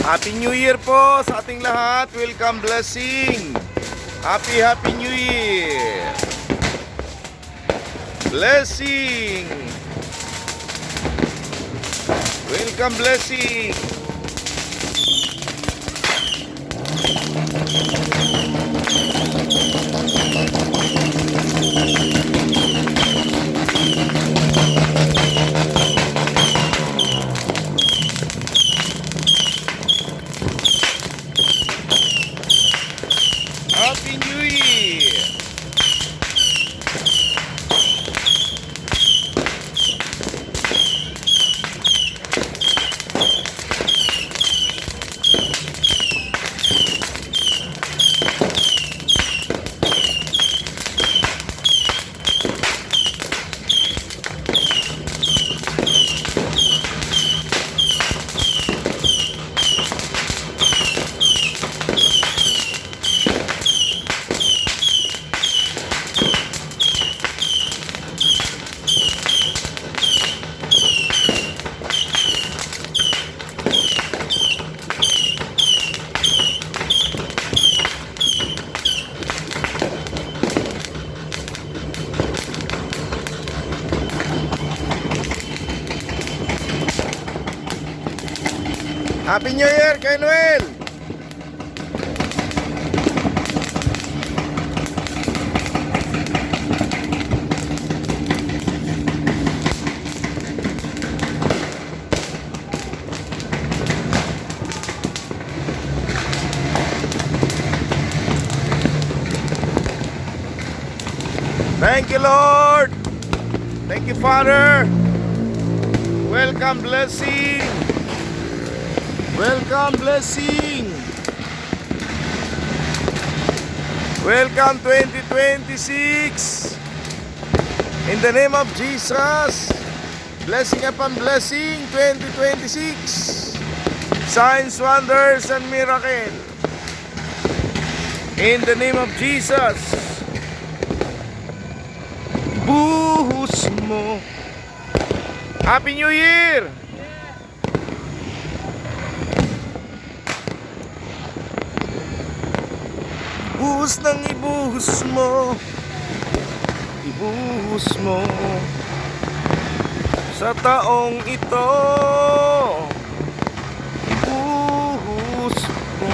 Happy New Year po sa ating lahat. Welcome, blessing. Happy New Year. Blessing. Welcome, blessing. Happy New Year. Happy New Year kay Noel. Thank you, Lord. Thank you, Father. Welcome, blessing. Welcome, blessing. Welcome 2026. In the name of Jesus. Blessing upon blessing 2026. Signs, wonders, and miracle. In the name of Jesus. Buhos mo. Happy New Year. Ibuhos ng ibuhos mo. Ibuhos mo sa taong ito. Ibuhos mo.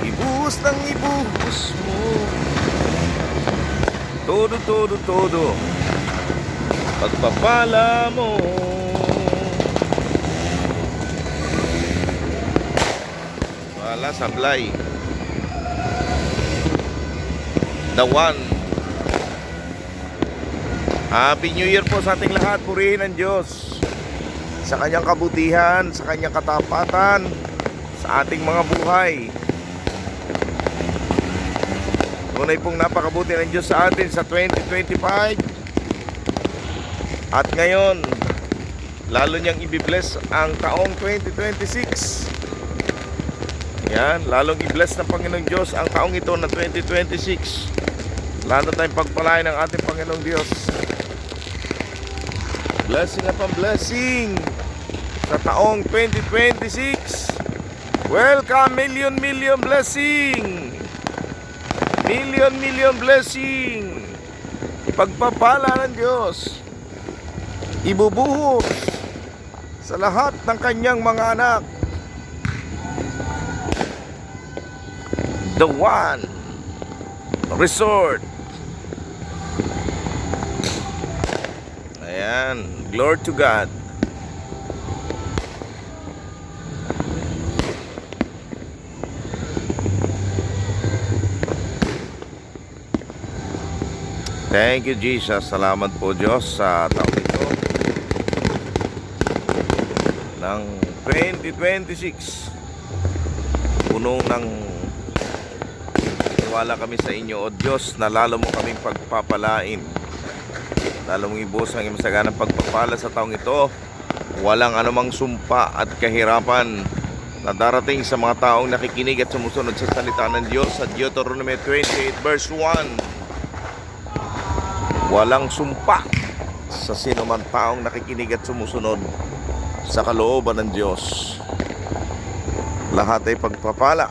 Ibuhos ng ibuhos mo. Todo pagpapala mo. Wala sablay. The one. Happy New Year po sa ating lahat. Purihin ang Diyos sa kanyang kabutihan, sa kanyang katapatan sa ating mga buhay. Tunay pong napakabuti ng Diyos sa atin sa 2025. At ngayon, lalo niyang ibibless ang taong 2026. Yan, lalong i-bless ng Panginoong Diyos ang taong ito na 2026. Lalo tayong pagpalain ng ating Panginoong Diyos. Blessing upon blessing sa taong 2026. Welcome, million blessing. Million blessing. Ipagpapala ng Diyos. Ibubuhos sa lahat ng kanyang mga anak. The One Resort. Ayan, glory to God. Thank you, Jesus. Salamat po, Diyos, sa taong ito ng 2026. Punong ng wala kami sa inyo, O Diyos, na lalo mo kaming pagpapalain, lalo mong ibuhos ang iyong masaganang pagpapala sa taong ito. Walang anumang sumpa at kahirapan na darating sa mga taong nakikinig at sumusunod sa salita ng Diyos. Sa Deuteronomy 28 verse 1, walang sumpa sa sinuman taong nakikinig at sumusunod sa kalooban ng Diyos. lahat ay pagpapala.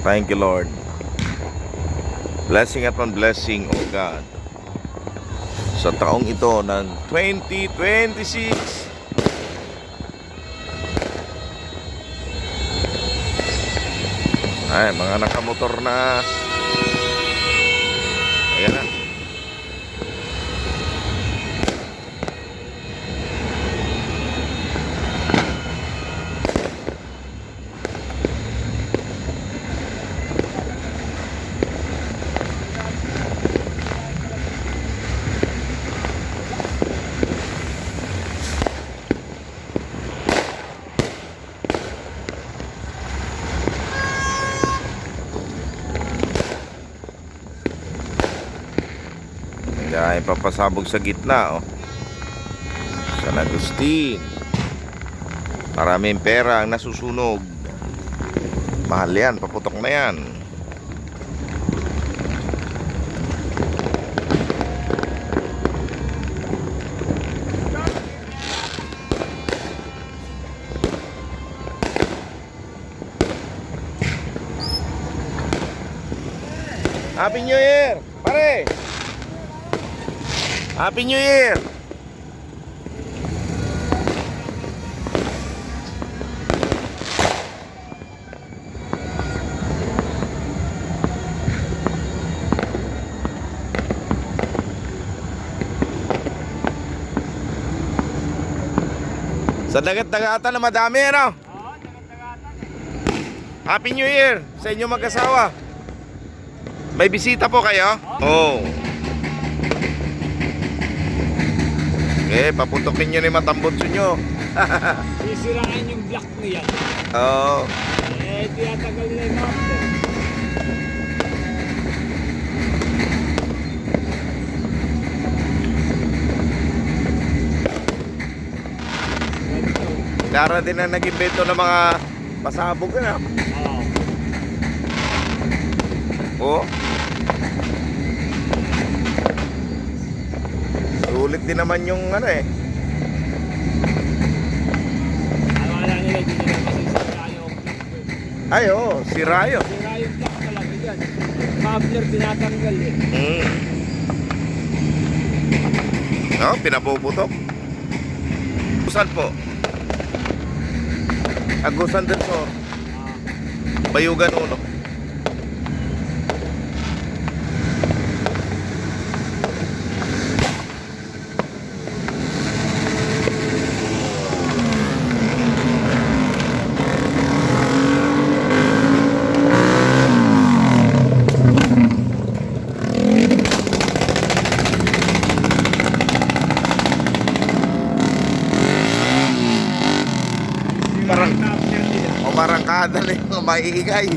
Thank you, Lord. Blessing upon blessing, O God, sa taong ito ng 2026. Ay, mga nakamotor na. Ayan na. Dahil papasabog sa gitna, oh. San Agustin. Maraming pera ang nasusunog. Mahal yan, paputok na yan. Happy New Year, pare! Happy New Year! Sa dagat-dagatan na madami, ano? Oo, dagat-dagatan. Happy New Year sa inyo mag-asawa. May bisita po kayo? Oo. Oh. Okay, paputokin nyo ni matambutso nyo. Sisirain yung block mo yan. Oo. Eh, tiyatagal na yung after. Dara din ang nag-invento ng mga pasabog na. Oo. Oo. Sulit din naman yung ano eh. Akala nila, hindi nila kasi sira yung block mo. Ay oo, sira yun. Sira yung block talaga yan. Cobbler tinatanggal eh. No, pinapuputok. Agusan po. Agusan din po. Bayugan uno. Sira yung cobbler nila. O marangkada na yung maingay.